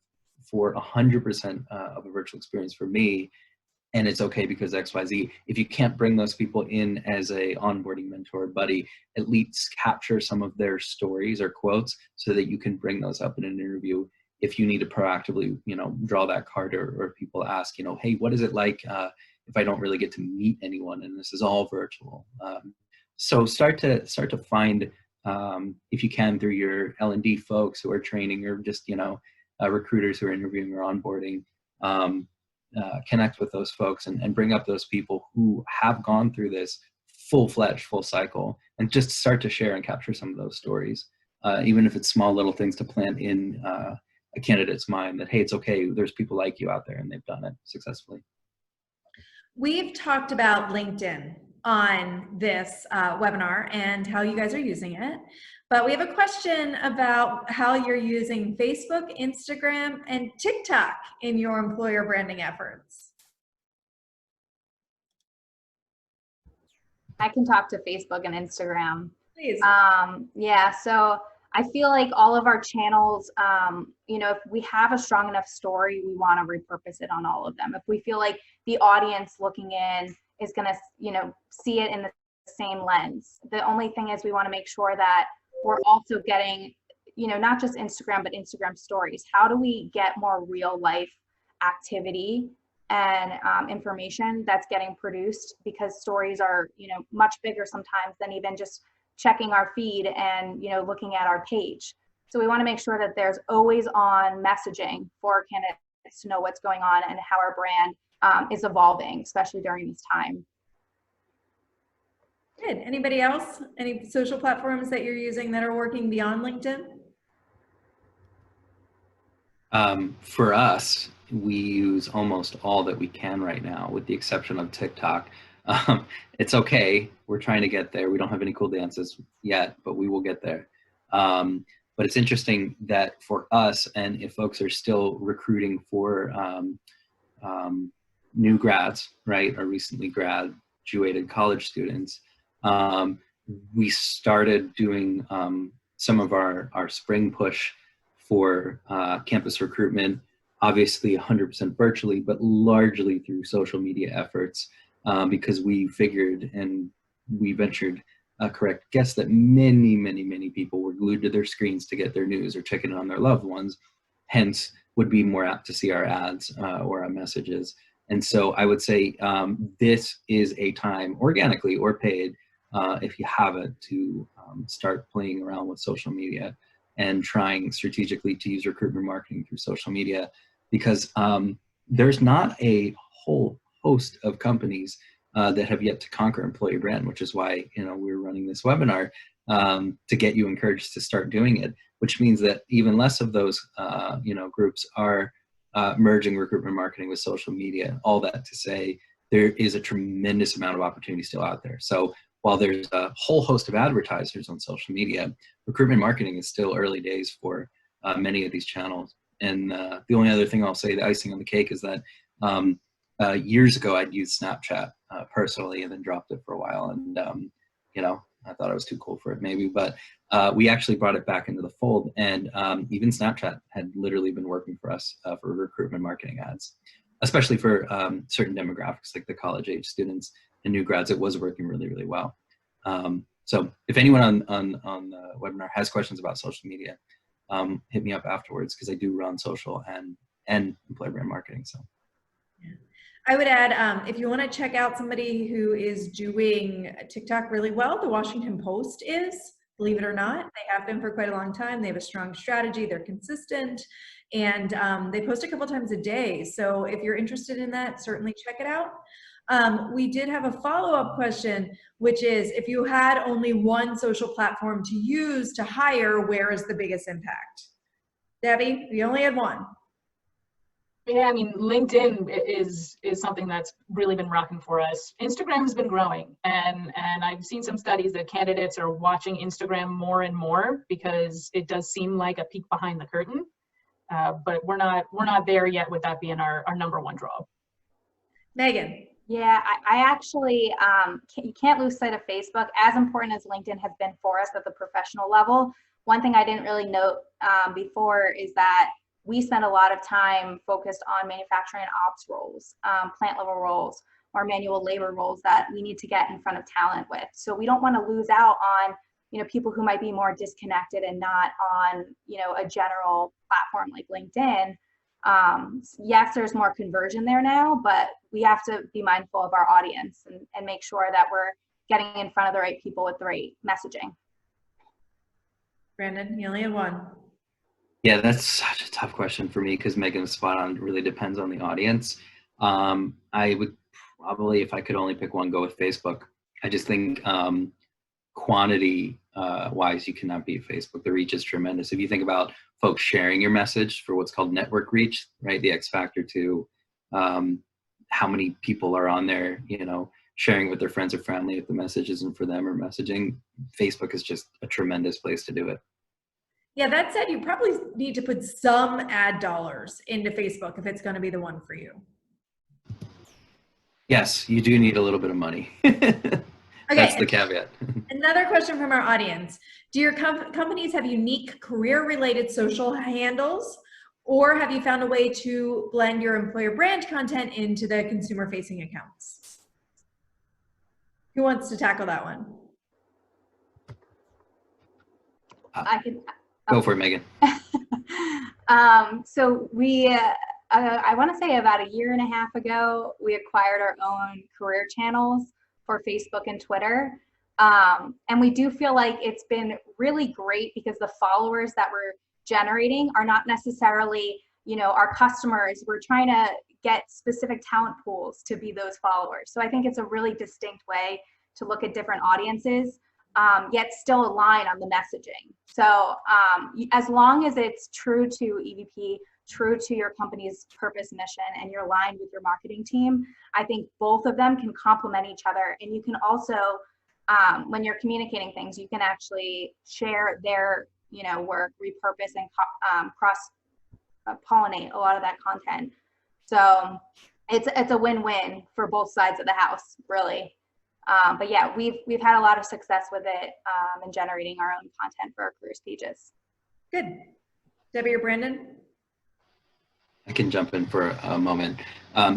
for 100% of a virtual experience for me, and it's okay because XYZ. If you can't bring those people in as a onboarding mentor or buddy, at least capture some of their stories or quotes so that you can bring those up in an interview. If you need to proactively, you know, draw that card, or people ask, you know, hey, what is it like if I don't really get to meet anyone and this is all virtual? So start to find, if you can, through your L&D folks who are training, or just, you know, recruiters who are interviewing or onboarding, connect with those folks and bring up those people who have gone through this full-fledged, full cycle, and just start to share and capture some of those stories, even if it's small little things to plant in a candidate's mind that, hey, it's okay, there's people like you out there and they've done it successfully. We've talked about LinkedIn on this webinar and how you guys are using it, but we have a question about how you're using Facebook, Instagram, and TikTok in your employer branding efforts. I can talk to Facebook and Instagram. Please. Yeah, so I feel like all of our channels, if we have a strong enough story, we want to repurpose it on all of them. If we feel like the audience looking in is going to, see it in the same lens. The only thing is we want to make sure that we're also getting, not just Instagram, but Instagram stories. How do we get more real life activity and information that's getting produced? Because stories are, much bigger sometimes than even just checking our feed and, looking at our page. So we want to make sure that there's always on messaging for candidates to know what's going on and how our brand is evolving, especially during this time. Good. Anybody else? Any social platforms that you're using that are working beyond LinkedIn? For us, we use almost all that we can right now, with the exception of TikTok. It's okay. We're trying to get there. We don't have any cool dances yet, but we will get there. But it's interesting that for us, and if folks are still recruiting for new grads, right, or recently graduated college students, we started doing some of our spring push for campus recruitment, obviously 100% virtually, but largely through social media efforts, because we figured and we ventured a correct guess that many people were glued to their screens to get their news or checking on their loved ones, hence would be more apt to see our ads or our messages. And so I would say this is a time, organically or paid, if you haven't, to start playing around with social media and trying strategically to use recruitment marketing through social media, because there's not a whole host of companies that have yet to conquer employee brand, which is why we're running this webinar to get you encouraged to start doing it, which means that even less of those groups are merging recruitment marketing with social media. All that to say, there is a tremendous amount of opportunity still out there. So while there's a whole host of advertisers on social media, recruitment marketing is still early days for many of these channels. And the only other thing I'll say, the icing on the cake, is that years ago I'd used Snapchat personally and then dropped it for a while. And, I thought I was too cool for it maybe, but we actually brought it back into the fold. And even Snapchat had literally been working for us for recruitment marketing ads, especially for certain demographics like the college age students and new grads. It was working really well. So if anyone on the webinar has questions about social media, hit me up afterwards, because I do run social and employer brand marketing. So yeah. I would add, if you want to check out somebody who is doing TikTok really well, the Washington Post is, believe it or not. They have been for quite a long time. They have a strong strategy. They're consistent, and they post a couple times a day. So if you're interested in that, certainly check it out. We did have a follow-up question, which is, if you had only one social platform to use to hire, where is the biggest impact? Debbie, you only had one. Yeah, I mean, LinkedIn is something that's really been rocking for us. Instagram has been growing, and I've seen some studies that candidates are watching Instagram more and more because it does seem like a peek behind the curtain. But we're not there yet with that being our number one draw. Meaghan. Yeah, I actually, you can't lose sight of Facebook. As important as LinkedIn has been for us at the professional level, one thing I didn't really note before is that we spend a lot of time focused on manufacturing and ops roles, plant level roles, or manual labor roles that we need to get in front of talent with. So we don't want to lose out on, people who might be more disconnected and not on, a general platform like LinkedIn. Yes, there's more conversion there now, but we have to be mindful of our audience and make sure that we're getting in front of the right people with the right messaging. Brandon, you only had one. Yeah, that's such a tough question for me, because Meaghan's spot on. It really depends on the audience. I would probably, if I could only pick one, go with Facebook. I just think quantity wise, you cannot beat Facebook. The reach is tremendous. If you think about folks sharing your message for what's called network reach, right? The X factor to how many people are on there, sharing with their friends or family if the message isn't for them or messaging. Facebook is just a tremendous place to do it. Yeah, that said, you probably need to put some ad dollars into Facebook if it's going to be the one for you. Yes, you do need a little bit of money. That's the caveat. Another question from our audience. Do your companies have unique career-related social handles, or have you found a way to blend your employer brand content into the consumer-facing accounts? Who wants to tackle that one? I can Go for it, Meaghan. So we, I want to say about a year and a half ago, we acquired our own career channels for Facebook and Twitter. And we do feel like it's been really great because the followers that we're generating are not necessarily, you know, our customers. We're trying to get specific talent pools to be those followers. So I think it's a really distinct way to look at different audiences, yet still align on the messaging. So as long as it's true to EVP, true to your company's purpose, mission, and you're aligned with your marketing team, I think both of them can complement each other. And you can also, when you're communicating things, you can actually share their, you know, work, repurpose, and cross-pollinate a lot of that content. So it's a win-win for both sides of the house, really. But yeah, we've had a lot of success with it in generating our own content for our careers pages. Good. Debbie or Brandon? I can jump in for a moment.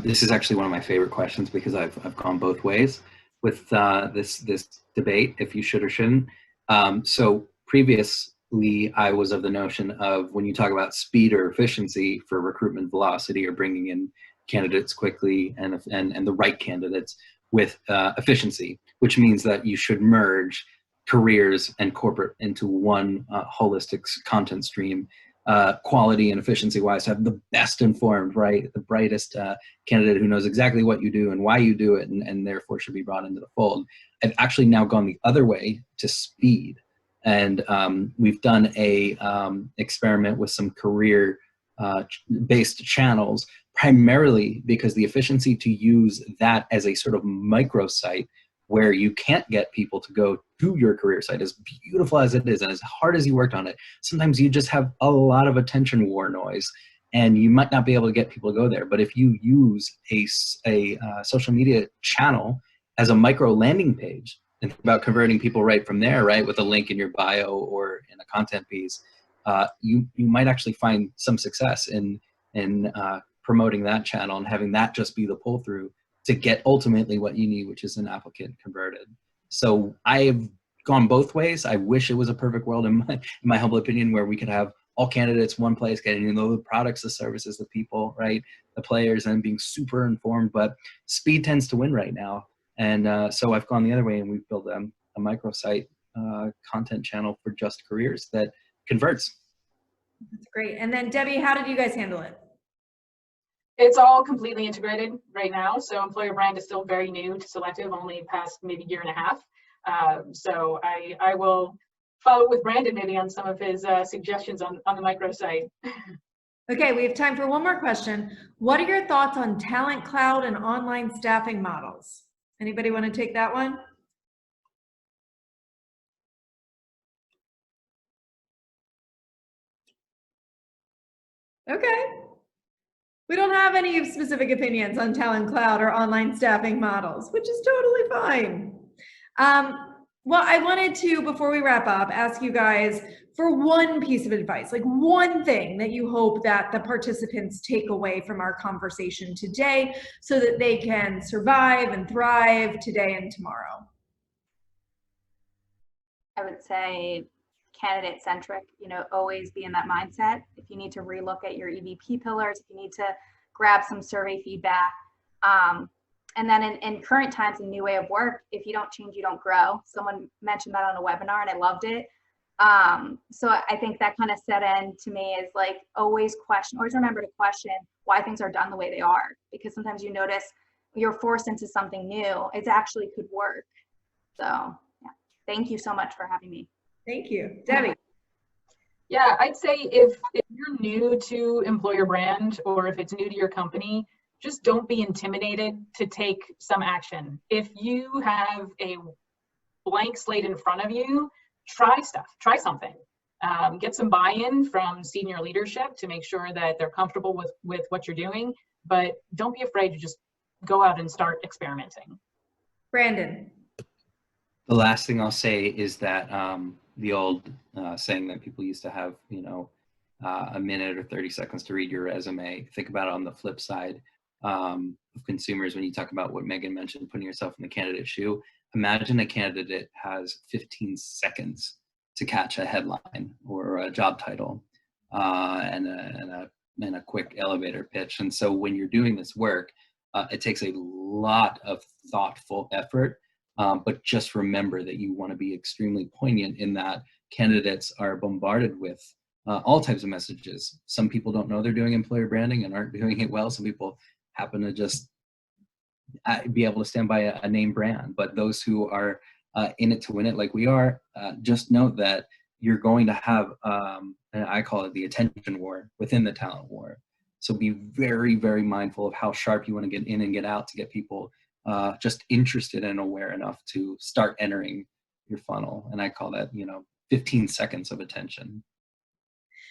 This is actually one of my favorite questions because I've gone both ways with this debate, if you should or shouldn't. So previously, I was of the notion of when you talk about speed or efficiency for recruitment velocity or bringing in candidates quickly and the right candidates with efficiency, which means that you should merge careers and corporate into one holistic content stream, quality and efficiency wise, to have the best informed, right, the brightest candidate who knows exactly what you do and why you do it, and therefore should be brought into the fold. I've actually now gone the other way to speed, and we've done a experiment with some career based channels, primarily because the efficiency to use that as a sort of microsite where you can't get people to go to your career site, as beautiful as it is and as hard as you worked on it, sometimes you just have a lot of attention war noise and you might not be able to get people to go there. But if you use a social media channel as a micro landing page and think about converting people right from there, right, with a link in your bio or in a content piece, you might actually find some success in promoting that channel and having that just be the pull through to get ultimately what you need, which is an applicant converted. So I've gone both ways. I wish it was a perfect world, in my humble opinion, where we could have all candidates one place, getting to know the products, the services, the people, right, the players, and being super informed. But speed tends to win right now. And so I've gone the other way, and we've built a microsite content channel for just careers that converts. That's great. And then Debbie, how did you guys handle it? It's all completely integrated right now. So employer brand is still very new to Selective, only past maybe year and a half. So I will follow with Brandon maybe on some of his suggestions on the microsite. Okay, we have time for one more question. What are your thoughts on talent cloud and online staffing models? Anybody want to take that one? Okay. We don't have any specific opinions on talent cloud or online staffing models, which is totally fine. Well, I wanted to, before we wrap up, ask you guys for one piece of advice, like one thing that you hope that the participants take away from our conversation today so that they can survive and thrive today and tomorrow. I would say candidate centric, you know, always be in that mindset. If you need to relook at your EVP pillars, if you need to grab some survey feedback, and then in current times, a new way of work, if you don't change, you don't grow. Someone mentioned that on a webinar and I loved it. So I think that kind of set in to me is like, always remember to question why things are done the way they are, because sometimes you notice you're forced into something new. It actually could work. So yeah, thank you so much for having me. Thank you. Debbie. Yeah, I'd say if you're new to employer brand or if it's new to your company, just don't be intimidated to take some action. If you have a blank slate in front of you, try something. Get some buy-in from senior leadership to make sure that they're comfortable with what you're doing, but don't be afraid to just go out and start experimenting. Brandon. The last thing I'll say is that the old saying that people used to have, a minute or 30 seconds to read your resume. Think about it on the flip side of consumers. When you talk about what Meaghan mentioned, putting yourself in the candidate's shoe, imagine a candidate has 15 seconds to catch a headline or a job title and a quick elevator pitch. And so when you're doing this work, it takes a lot of thoughtful effort. But just remember that you want to be extremely poignant in that candidates are bombarded with all types of messages. Some people don't know they're doing employer branding and aren't doing it well. Some people happen to just be able to stand by a name brand. But those who are in it to win it, like we are, just note that you're going to have, and I call it the attention war within the talent war. So be very, very mindful of how sharp you want to get in and get out to get people just interested and aware enough to start entering your funnel. And I call that, 15 seconds of attention.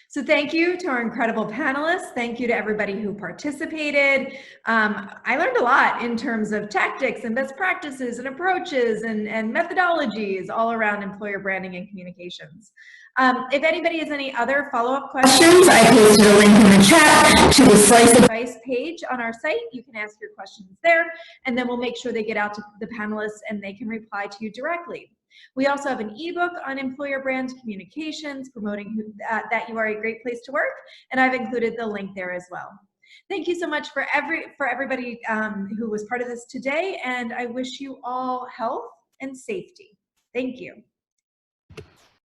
So thank you to our incredible panelists. Thank you to everybody who participated. I learned a lot in terms of tactics and best practices and approaches and methodologies all around employer branding and communications. If anybody has any other follow-up questions, I posted a link in the chat to the Slice Advice page on our site. You can ask your questions there, and then we'll make sure they get out to the panelists and they can reply to you directly. We also have an ebook on employer brand communications, promoting that you are a great place to work, and I've included the link there as well. Thank you so much for everybody who was part of this today, and I wish you all health and safety. Thank you.